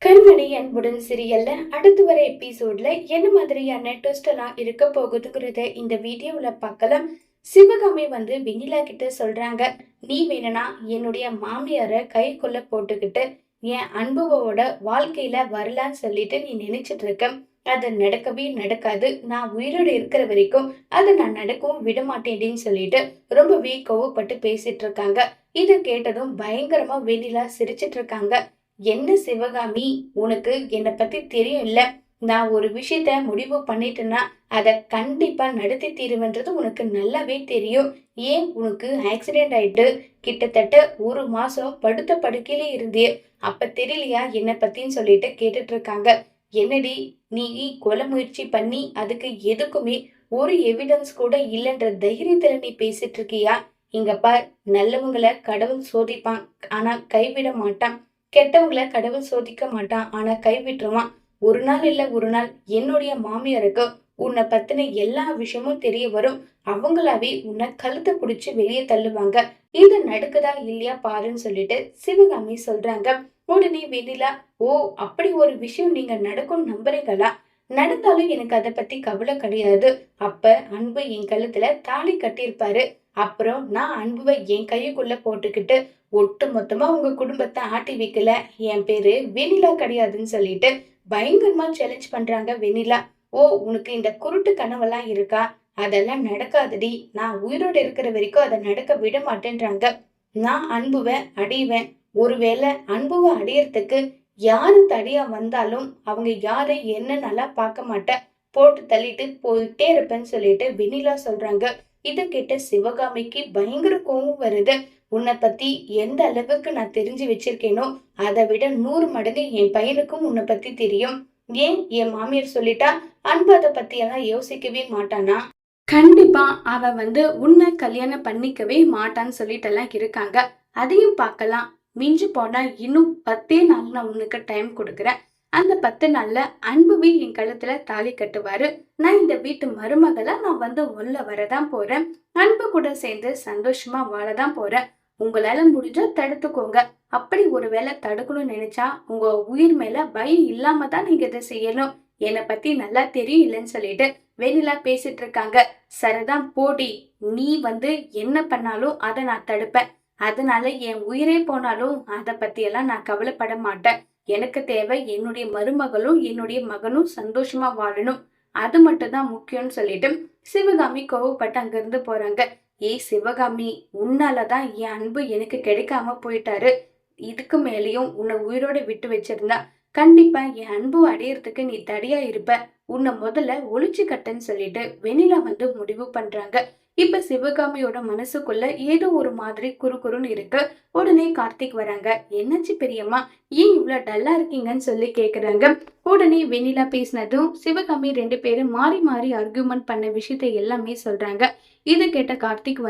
கண்மணி அன்புடன் சீரியல்ல அடுத்து வர எபிசோட்ல என்ன மாதிரியான ட்விஸ்ட் எல்லாம் இருக்க போகுதுங்கிறத இந்த வீடியோல பார்க்கலாம். சிவகாமி வெண்ணிலா கிட்ட சொல்றாங்க, நீ வேணும்னா என்னுடைய மாமியார கைக்குள்ள போட்டுக்கிட்டு என் அன்புவோட வாழ்க்கையில வரலான்னு சொல்லிட்டு நீ நினைச்சிட்டு இருக்க. அது நடக்கவே நடக்காது. நான் உயிரோடு இருக்கிற வரைக்கும் அதை நான் நடக்கவும் விட மாட்டேன்னு சொல்லிட்டு ரொம்பவே கோவப்பட்டு பேசிட்டு இருக்காங்க. இதை கேட்டதும் பயங்கரமா வெண்ணிலா சிரிச்சிட்டு இருக்காங்க. என்ன சிவகாமி, உனக்கு என்னை பத்தி தெரியும் இல்ல? நான் ஒரு விஷயத்த முடிவு பண்ணிட்டேன்னா அதை கண்டிப்பா நடத்தி தீருவேன்றது உனக்கு நல்லாவே தெரியும். ஏன் உனக்கு ஆக்சிடென்ட் ஆயிட்டு கிட்டத்தட்ட 1 மாசம் படுத்த படுக்கையிலே இருந்தே, அப்ப தெரியலையா என்னை பத்தின்னு சொல்லிட்டு கேட்டுட்டு இருக்காங்க. என்னடி, நீ கொலை முயற்சி பண்ணி அதுக்கு எதுக்குமே ஒரு எவிடன்ஸ் கூட இல்லைன்ற தைரியத்துல நீ பேசிட்டு இருக்கியா? இங்க பார், நல்லவங்களை கடவுள் சோதிப்பான், ஆனா கைவிட மாட்டான். கெட்டவங்களை கடவுள் சோதிக்க மாட்டான், ஆனா கைவிட்டுருவான். ஒரு நாள் இல்ல ஒரு நாள் என்னுடைய மாமியாருக்கு உன்னை பத்தின எல்லா விஷயமும் தெரிய வரும். அவங்களாவே உன்னை கழுத்தை பிடிச்சு வெளியே தள்ளுவாங்க. இது நடக்குதா இல்லையா பாருன்னு சொல்லிட்டு சிவகாமி சொல்றாங்க. உடனே வெண்ணிலா, ஓ அப்படி ஒரு விஷயம் நீங்க நடக்கும் நம்புறீங்களா? நடந்தாலும் எனக்கு அதை பத்தி கவலை கிடையாது. அப்ப அன்பு என் கழுத்துல தாலி கட்டியிருப்பாரு. அப்புறம் நான் அன்புவை என் கையுக்குள்ள போட்டுக்கிட்டு ஒட்டு மொத்தமா உங்க குடும்பத்தை ஆட்டி வைக்கல. என் பேரு வெண்ணிலா கிடையாதுன்னு சொல்லிட்டு பயங்கரமா சேலஞ்ச் பண்றாங்க வெண்ணிலா. ஓ, உனக்கு இந்த குருட்டு கனவெல்லாம் இருக்கா? அதெல்லாம் நடக்காதடி. நான் உயிரோடு இருக்கிற வரைக்கும் அதை நடக்க விட மாட்டேன்றாங்க. நான் அன்புவை அடைவேன். ஒருவேளை அன்புவை அடையறதுக்கு யாரு தடியா வந்தாலும் அவங்க யாரை என்ன நல்லா பார்க்க மாட்டேன், போட்டு தள்ளிட்டு போயிட்டே இருப்பேன்னு சொல்லிட்டு வெண்ணிலா சொல்றாங்க. இதை கேட்ட சிவகாமிக்கு பயங்கர கோபம் வருது. உன்னை பத்தி எந்த அளவுக்கு நான் தெரிஞ்சு வச்சிருக்கேனோ அதை விட 100 மடங்கு என் பையனுக்கும் உன்னை பத்தி தெரியும். ஏன் என் மாமியார் சொல்லிட்டா அன்பு அதை பத்தி எல்லாம் யோசிக்கவே மாட்டானா? கண்டிப்பா அவ உன்னை கல்யாணம் பண்ணிக்கவே மாட்டான்னு சொல்லிட்டு எல்லாம் இருக்காங்க. அதையும் பார்க்கலாம். மிஞ்சி போனா இன்னும் 10 நாள் நான் உனக்கு டைம் கொடுக்குறேன். அந்த 10 நாள்ல அன்புவே என் கழுத்துல தாலி கட்டுவாரு. நான் இந்த வீட்டு மருமகளா நான் உள்ள வரதான் போறேன். அன்பு கூட சேர்ந்து சந்தோஷமா வாழதான் போறேன். உங்களால முடிஞ்சா தடுத்துக்கோங்க. அப்படி ஒருவேளை தடுக்கணும்னு நினைச்சா உங்க உயிர் மேல பயம் இல்லாம தான் நீங்க இதை செய்யணும். என்னை பத்தி நல்லா தெரியும் இல்லைன்னு சொல்லிட்டு வெண்ணிலா பேசிட்டு இருக்காங்க. சரிதான் போடி, நீ என்ன பண்ணாலும் அதை நான் தடுப்பேன். அதனால என் உயிரே போனாலும் அதை பத்தி எல்லாம் நான் கவலைப்பட மாட்டேன். எனக்கு தேவை என்னுடைய மருமகளும் என்னுடைய மகனும் சந்தோஷமா வாழணும். அது மட்டும் தான் முக்கியம்னு சொல்லிட்டு சிவகாமி கோவப்பட்டு அங்கிருந்து போறாங்க. ஏய் சிவகாமி, உன்னாலதான் என் அன்பு எனக்கு கிடைக்காம போயிட்டாரு. இதுக்கு மேலேயும் உன்னை உயிரோட விட்டு வச்சிருந்தா கண்டிப்பா என் அன்பு அடையறதுக்கு நீ தடையா இருப்ப. உன்னை முதல்ல ஒளிச்சு கட்டன்னு சொல்லிட்டு வெண்ணிலா முடிவு பண்றாங்க. இப்ப சிவகாமியோட மனசுக்குள்ள ஏதோ ஒரு மாதிரி குறுகுறுன்னு இருக்கு. உடனே கார்த்திக் வராங்க. என்னாச்சு பெரியம்மா, ஏன் இவ்வளவு டல்லா இருக்கீங்கன்னு சொல்லி கேக்குறாங்க. உடனே வெண்ணிலா பேசினதும் சிவகாமி 2 பேரும் மாறி மாறி ஆர்கியூமெண்ட் பண்ண விஷயத்த எல்லாமே சொல்றாங்க. இதை கேட்ட கார்த்திக்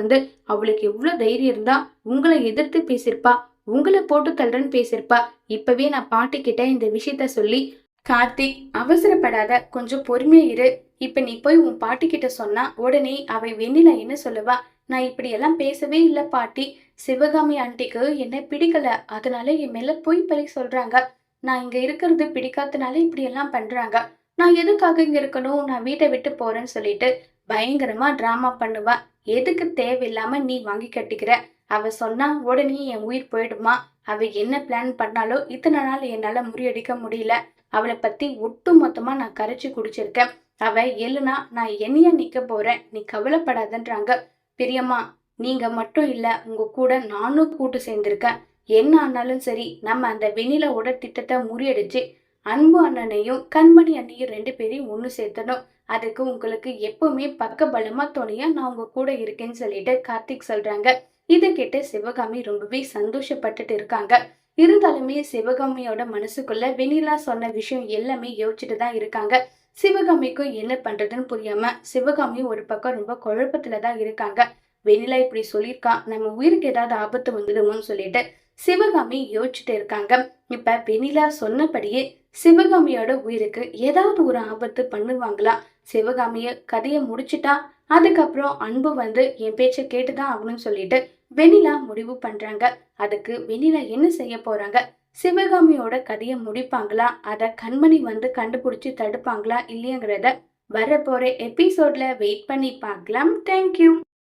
அவளுக்கு எவ்வளவு தைரியம் இருந்தா உங்களை எதிர்த்து பேசிருப்பா, உங்களை போட்டு தள்ளுறன்னு பேசிருப்பா. இப்பவே நான் பாட்டி கிட்ட இந்த விஷயத்த சொல்லி. கார்த்திக், அவசரப்படாத, கொஞ்சம் பொறுமையா இரு. இப்ப நீ போய் உன் பாட்டி கிட்ட சொன்னா உடனே அவ வெண்ணிலா என்ன சொல்லுவா? நான் இப்படி எல்லாம் பேசவே இல்ல பாட்டி. சிவகாமி ஆண்டிக்கு என்ன பிடிக்கல, அதனால என் மேல பொய் பழி சொல்றாங்க. நான் இங்க இருக்கிறது பிடிக்காதனால இப்படி எல்லாம் பண்றாங்க. நான் எதுக்காக இங்க இருக்கணும்? நான் வீட்டை விட்டு போறேன்னு சொல்லிட்டு பயங்கரமா டிராமா பண்ணுவா. எதுக்கு தேவையில்லாம நீ வாங்கி கட்டிக்கிற? அவ சொன்னா உடனே என் உயிர் போயிடுமா? அவ என்ன பிளான் பண்ணாலோ இத்தனை நாள் என்னால முறியடிக்க முடியல. அவளை பத்தி ஒட்டு மொத்தமா நான் கரைச்சி குடிச்சிருக்கேன். அவ எல்லுனா நான் என்னைய நிக்க போறேன், நீ கவலைப்படாதன்றாங்க. பிரியம்மா, நீங்க மட்டும் இல்ல, உங்க கூட நானும் கூட்டு சேர்ந்திருக்கேன். என்ன ஆனாலும் சரி, நம்ம அந்த வெண்ணிலாவோட திட்டத்தை முறியடிச்சு அன்பு அண்ணனையும் கண்மணி அண்ணையும் 2 பேரையும் ஒண்ணு சேர்த்தணும். அதுக்கு உங்களுக்கு எப்பவுமே பக்க பலமா துணையா நான் உங்க கூட இருக்கேன்னு சொல்லிட்டு கார்த்திக் சொல்றாங்க. இதை கேட்டு சிவகாமி ரொம்பவே சந்தோஷப்பட்டுட்டு இருக்காங்க. இருந்தாலுமே சிவகாமியோட மனசுக்குள்ள வெண்ணிலா சொன்ன விஷயம் எல்லாமே யோசிச்சுட்டு தான் இருக்காங்க. சிவகாமிக்கும் என்ன பண்றதுன்னு புரியாம சிவகாமி ஒரு பக்கம் ரொம்ப குழப்பத்துலதான் இருக்காங்க. வெண்ணிலா இப்படி சொல்லியிருக்கா, நம்ம உயிருக்கு ஏதாவது ஆபத்து வந்துடுமோன்னு சொல்லிட்டு சிவகாமி யோசிச்சுட்டு இருக்காங்க. இப்ப வெண்ணிலா சொன்னபடியே சிவகாமியோட உயிருக்கு ஏதாவது ஒரு ஆபத்து பண்ணுவாங்களா? சிவகாமிய கதையை முடிச்சுட்டா அதுக்கப்புறம் அன்பு என் பேச்ச கேட்டுதான் ஆகணும்னு சொல்லிட்டு வெண்ணிலா முடிவு பண்றாங்க. அதுக்கு வெண்ணிலா என்ன செய்ய போறாங்க? சிவகாமியோட கதையை முடிப்பாங்களா, அத கண்மணி வந்து கண்டுபிடிச்சு தடுப்பாங்களா இல்லையாங்கிறத வரப்போற எபிசோட்ல வெயிட் பண்ணி பார்க்கலாம். தேங்க்யூ.